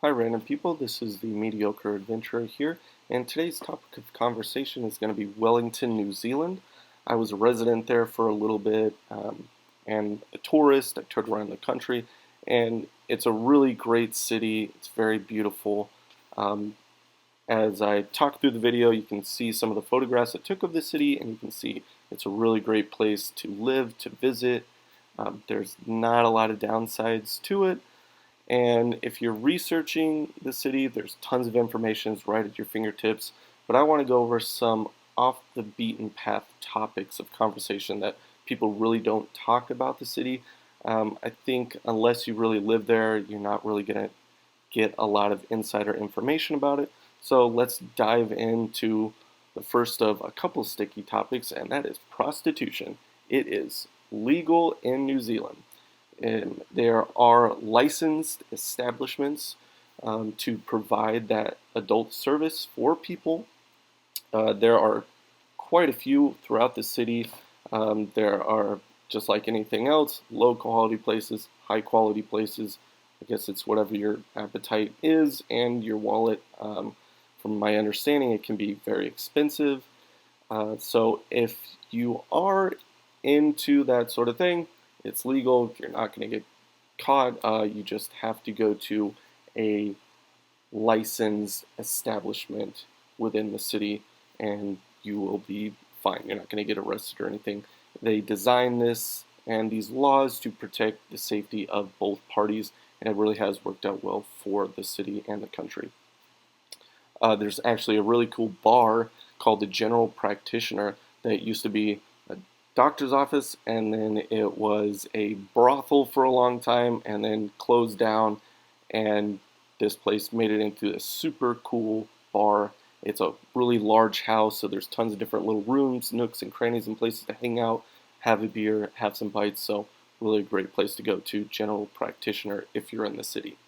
Hi, random people. This is the Mediocre Adventurer here, and today's topic of conversation is going to be Wellington, New Zealand. I was a resident there for a little bit and a tourist. I toured around the country, and it's a really great city. It's very beautiful. Um, as I talk through the video, you can see some of the photographs I took of the city, and you can see it's a really great place to live, to visit. There's not a lot of downsides to it. And if you're researching the city, there's tons of information right at your fingertips. But I want to go over some off the beaten path topics of conversation that people really don't talk about the city. I think unless you really live there, you're not really going to get a lot of insider information about it. So let's dive into the first of a couple sticky topics, and that is prostitution. It is legal in New Zealand. And there are licensed establishments to provide that adult service for people. There are quite a few throughout the city. There are, just like anything else, low quality places, high quality places. I guess it's whatever your appetite is and your wallet. From my understanding, it can be very expensive. So if you are into that sort of thing, it's legal. You're not going to get caught. You just have to go to a licensed establishment within the city and you will be fine. You're not going to get arrested or anything. They designed this and these laws to protect the safety of both parties, and it really has worked out well for the city and the country. There's actually a really cool bar called the General Practitioner that used to be a doctor's office, and then it was a brothel for a long time and then closed down, and this place made it into a super cool bar. It's a really large house, so there's tons of different little rooms, nooks and crannies and places to hang out, have a beer, have some bites. So really a great place to go to, General Practitioner, if you're in the city.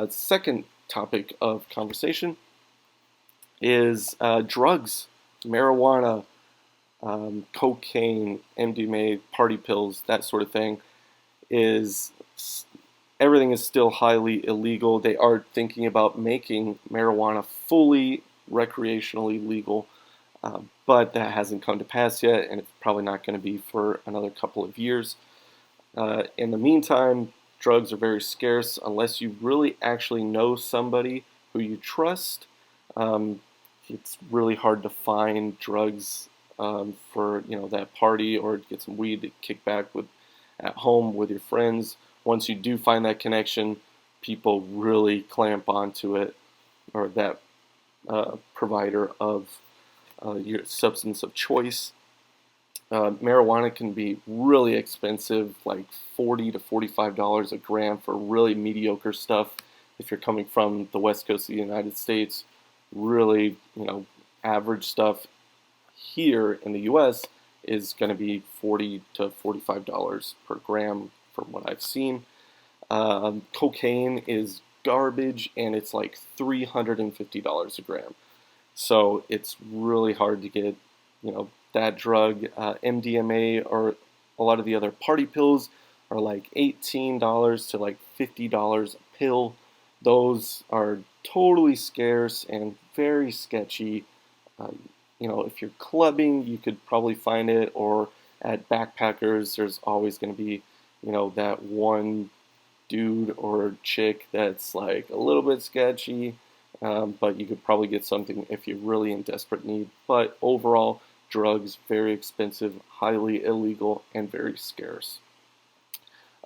Second topic of conversation is drugs, marijuana, cocaine, MDMA, party pills, that sort of thing. Is everything is still highly illegal. They are thinking about making marijuana fully recreationally legal, but that hasn't come to pass yet, and it's probably not going to be for another couple of years. In the meantime, drugs are very scarce unless you really actually know somebody who you trust. It's really hard to find drugs for that party, or get some weed to kick back with at home with your friends. Once you do find that connection, people really clamp onto it, or that provider of your substance of choice. Marijuana can be really expensive, like $40 to $45 a gram for really mediocre stuff. If you're coming from the west coast of the United States, really, average stuff here in the U.S. is going to be $40 to $45 per gram from what I've seen. Cocaine is garbage, and it's like $350 a gram. So it's really hard to get, that drug. MDMA or a lot of the other party pills are like $18 to like $50 a pill. Those are totally scarce and very sketchy. If you're clubbing, you could probably find it, or at backpackers, there's always going to be, that one dude or chick that's like a little bit sketchy, but you could probably get something if you're really in desperate need. But overall, drugs, very expensive, highly illegal, and very scarce.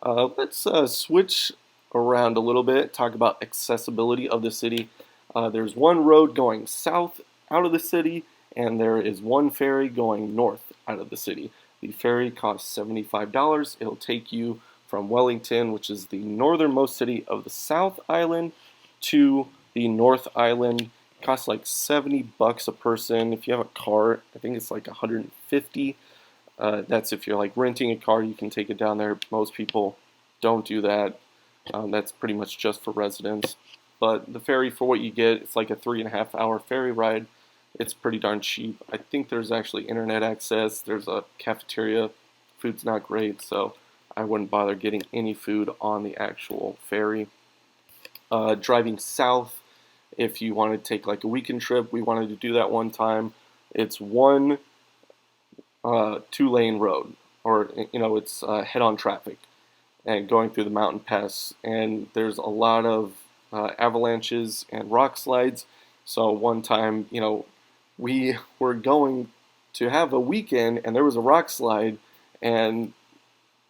Let's switch around a little bit, talk about accessibility of the city. There's one road going south out of the city, and there is one ferry going north out of the city. The ferry costs $75. It'll take you from Wellington, which is the northernmost city of the South Island, to the North Island. It costs like $70 a person. If you have a car, I think it's like $150. That's if you're like renting a car, you can take it down there. Most people don't do that. That's pretty much just for residents. But the ferry, for what you get, it's like a 3.5 hour ferry ride. It's pretty darn cheap. I think there's actually internet access. There's a cafeteria. Food's not great, so I wouldn't bother getting any food on the actual ferry. Driving south, if you want to take like a weekend trip, we wanted to do that one time. It's one 2-lane road, or it's head-on traffic, and going through the mountain pass. And there's a lot of avalanches and rock slides. So one time, we were going to have a weekend, and there was a rock slide, and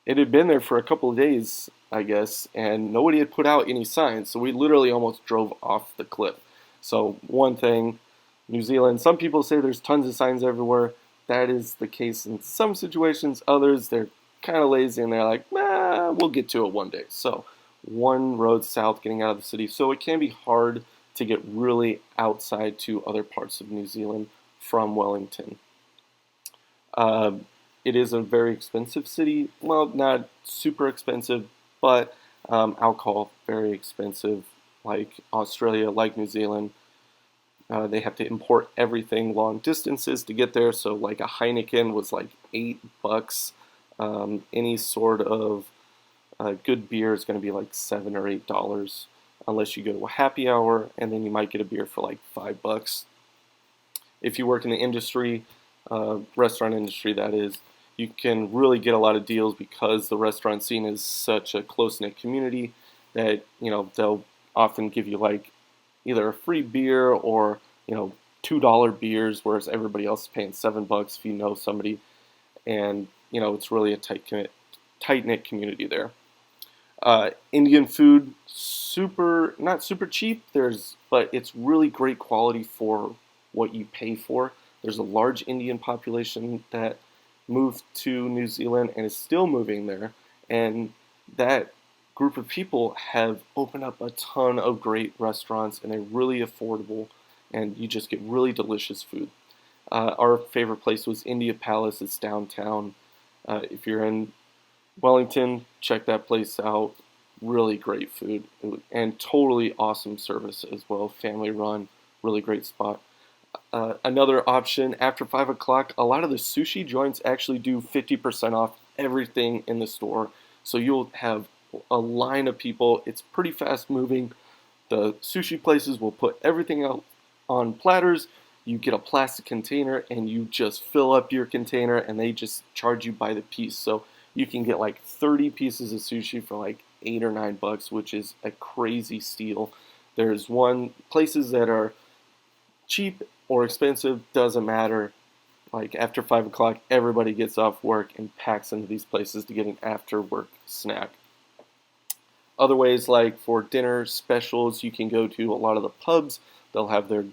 it had been there for a couple of days, I guess, and nobody had put out any signs. So we literally almost drove off the cliff. So one thing, New Zealand, some people say there's tons of signs everywhere. That is the case in some situations. Others, they're kind of lazy and they're like, nah, we'll get to it one day. So one road south getting out of the city. So it can be hard to get really outside to other parts of New Zealand from Wellington. Uh, it is a very expensive city. Well, not super expensive, but alcohol, very expensive. Like Australia, like New Zealand, they have to import everything long distances to get there. So like a Heineken was like $8. Any sort of good beer is going to be like $7 or $8, unless you go to a happy hour, and then you might get a beer for like $5. If you work in the industry, restaurant industry that is, you can really get a lot of deals because the restaurant scene is such a close-knit community that they'll often give you like either a free beer or $2 beers, whereas everybody else is paying $7 if you know somebody, and it's really a tight-knit community there. Indian food, not super cheap. But it's really great quality for what you pay for. There's a large Indian population that moved to New Zealand and is still moving there, and that group of people have opened up a ton of great restaurants, and they're really affordable, and you just get really delicious food. Our favorite place was India Palace. It's downtown. If you're in Wellington, check that place out. Really great food and totally awesome service as well. Family run, really great spot. Another option, after 5 o'clock, a lot of the sushi joints actually do 50% off everything in the store. So you'll have a line of people. It's pretty fast moving. The sushi places will put everything out on platters. You get a plastic container and you just fill up your container, and they just charge you by the piece. So you can get like 30 pieces of sushi for like $8 or $9, which is a crazy steal. There's places that are cheap or expensive, doesn't matter. Like after 5 o'clock, everybody gets off work and packs into these places to get an after work snack. Other ways, like for dinner specials, you can go to a lot of the pubs. They'll have their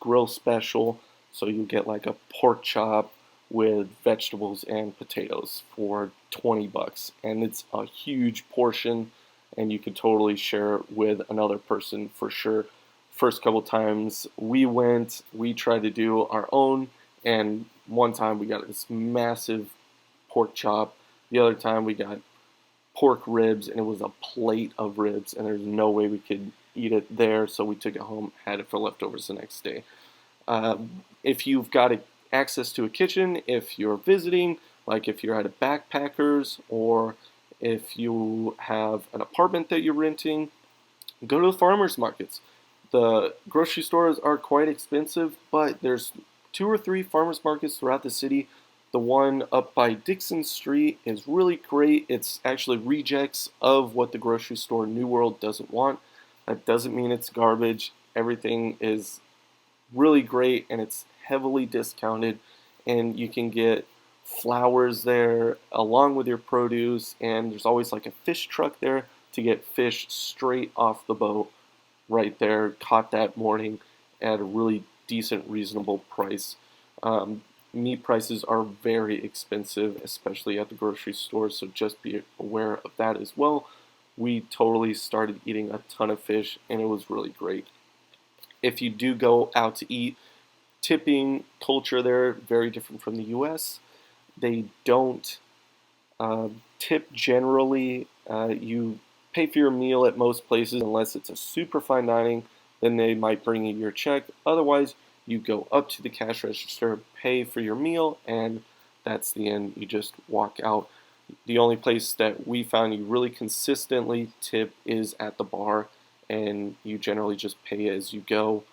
grill special, so you get like a pork chop with vegetables and potatoes for $20, and it's a huge portion, and you can totally share it with another person for sure. First couple times we went, we tried to do our own, and one time we got this massive pork chop. The other time we got pork ribs, and it was a plate of ribs, and there's no way we could eat it there, so we took it home, had it for leftovers the next day. If you've got access to a kitchen, if you're visiting, like if you're at a backpackers, or if you have an apartment that you're renting, go to the farmers markets. The grocery stores are quite expensive, but there's 2 or 3 farmers markets throughout the city. The one up by Dixon Street is really great. It's actually rejects of what the grocery store New World doesn't want. That doesn't mean it's garbage. Everything is really great, and it's heavily discounted, and you can get flowers there along with your produce, and there's always like a fish truck there to get fish straight off the boat right there, caught that morning at a really decent, reasonable price. Meat prices are very expensive, especially at the grocery store, so just be aware of that as well. We totally started eating a ton of fish, and it was really great. If you do go out to eat, tipping culture there, very different from the US. They don't tip generally. You pay for your meal at most places, unless it's a super fine dining, then they might bring you your check. Otherwise, you go up to the cash register, pay for your meal, and that's the end. You just walk out. The only place that we found you really consistently tip is at the bar, and you generally just pay as you go.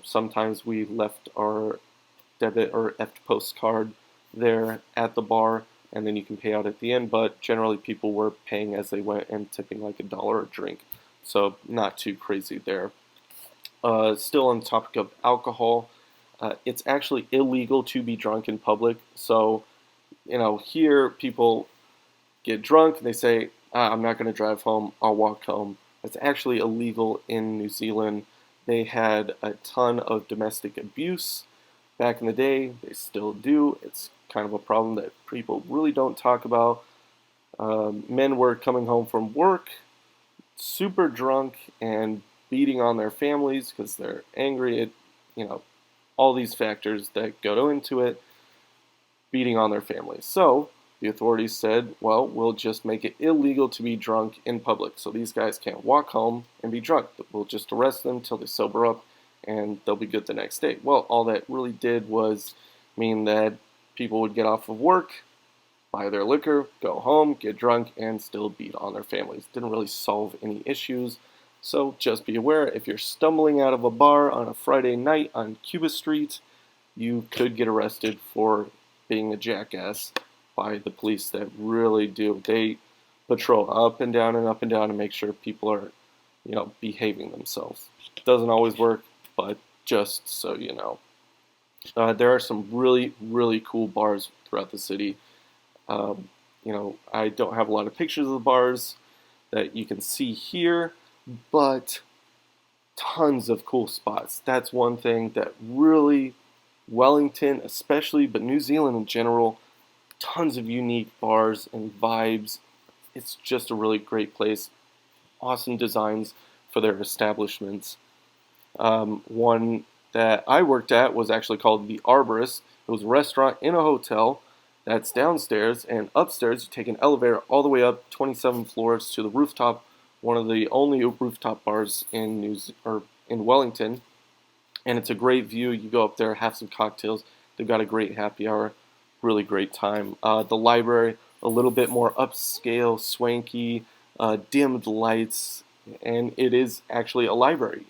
Sometimes we left our debit or EFTPOS card there at the bar, and then you can pay out at the end, but generally people were paying as they went and tipping like $1 a drink, so not too crazy there. Still on the topic of alcohol, it's actually illegal to be drunk in public, so here people get drunk and they say, I'm not going to drive home, I'll walk home. It's actually illegal in New Zealand. They had a ton of domestic abuse back in the day. They still do. It's kind of a problem that people really don't talk about. Men were coming home from work super drunk and beating on their families because they're angry at, all these factors that go into it, beating on their families. So the authorities said, well, we'll just make it illegal to be drunk in public. So these guys can't walk home and be drunk. We'll just arrest them till they sober up and they'll be good the next day. Well, all that really did was mean that people would get off of work, buy their liquor, go home, get drunk, and still beat on their families. Didn't really solve any issues. So just be aware, if you're stumbling out of a bar on a Friday night on Cuba Street, you could get arrested for being a jackass by the police that really do. They patrol up and down and make sure people are, behaving themselves. Doesn't always work, but just so you know. There are some really, really cool bars throughout the city. I don't have a lot of pictures of the bars that you can see here, but tons of cool spots. That's one thing that really, Wellington especially, but New Zealand in general, tons of unique bars and vibes. It's just a really great place. Awesome designs for their establishments. One that I worked at was actually called the Arborist. It was a restaurant in a hotel that's downstairs, and upstairs you take an elevator all the way up 27 floors to the rooftop, one of the only rooftop bars in Wellington. And it's a great view. You go up there, have some cocktails. They've got a great happy hour. Really great time. The library, a little bit more upscale, swanky, dimmed lights, and it is actually a library.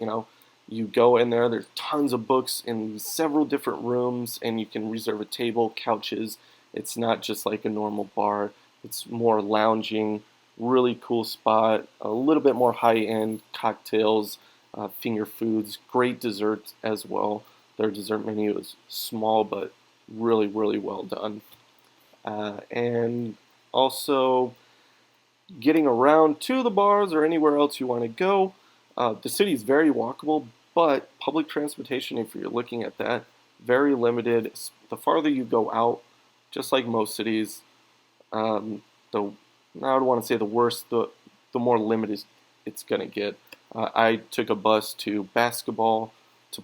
You go in there, there's tons of books in several different rooms, and you can reserve a table, couches. It's not just like a normal bar. It's more lounging, really cool spot, a little bit more high-end cocktails, finger foods, great desserts as well. Their dessert menu is small, but really, really well done. And also, getting around to the bars or anywhere else you want to go, the city is very walkable, but public transportation, if you're looking at that, very limited. The farther you go out, just like most cities, I don't want to say the worse, the more limited it's going to get. I took a bus to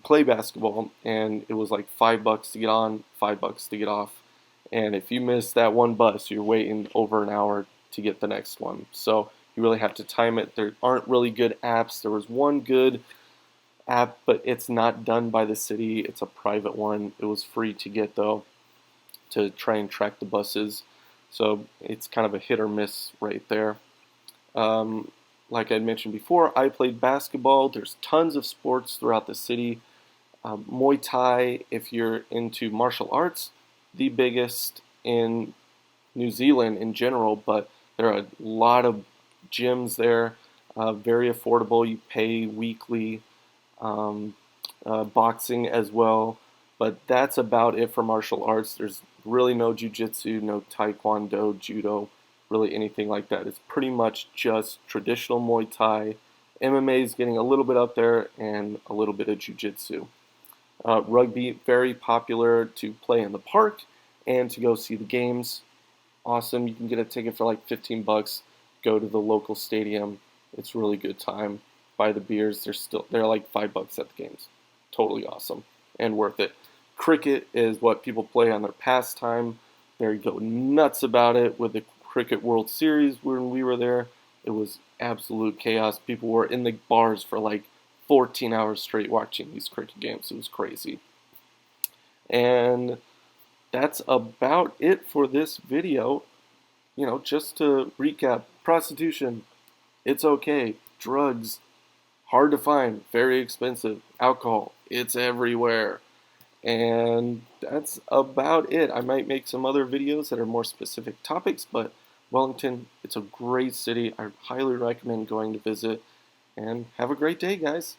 play basketball, and it was like $5 to get on, $5 to get off. And if you miss that one bus, you're waiting over an hour to get the next one. So you really have to time it. There aren't really good apps. There was one good app, but it's not done by the city. It's a private one. It was free to get, though, to try and track the buses. So it's kind of a hit or miss right there. Like I mentioned before, I played basketball. There's tons of sports throughout the city. Muay Thai, if you're into martial arts, the biggest in New Zealand in general, but there are a lot of gyms there, very affordable. You pay weekly. Boxing as well, but that's about it for martial arts. There's really no jiu-jitsu, no taekwondo, judo, really anything like that. It's pretty much just traditional Muay Thai. MMA is getting a little bit up there, and a little bit of jiu-jitsu. Rugby, very popular to play in the park and to go see the games. Awesome. You can get a ticket for like $15. Go to the local stadium. It's a really good time. Buy the beers. They're like $5 at the games. Totally awesome and worth it. Cricket is what people play on their pastime. They go nuts about it with the Cricket World Series when we were there. It was absolute chaos. People were in the bars for like 14 hours straight watching these cricket games. It was crazy. And that's about it for this video. Just to recap, prostitution, it's okay. Drugs, hard to find, very expensive. Alcohol, it's everywhere. And that's about it. I might make some other videos that are more specific topics, but Wellington, it's a great city. I highly recommend going to visit. And have a great day, guys.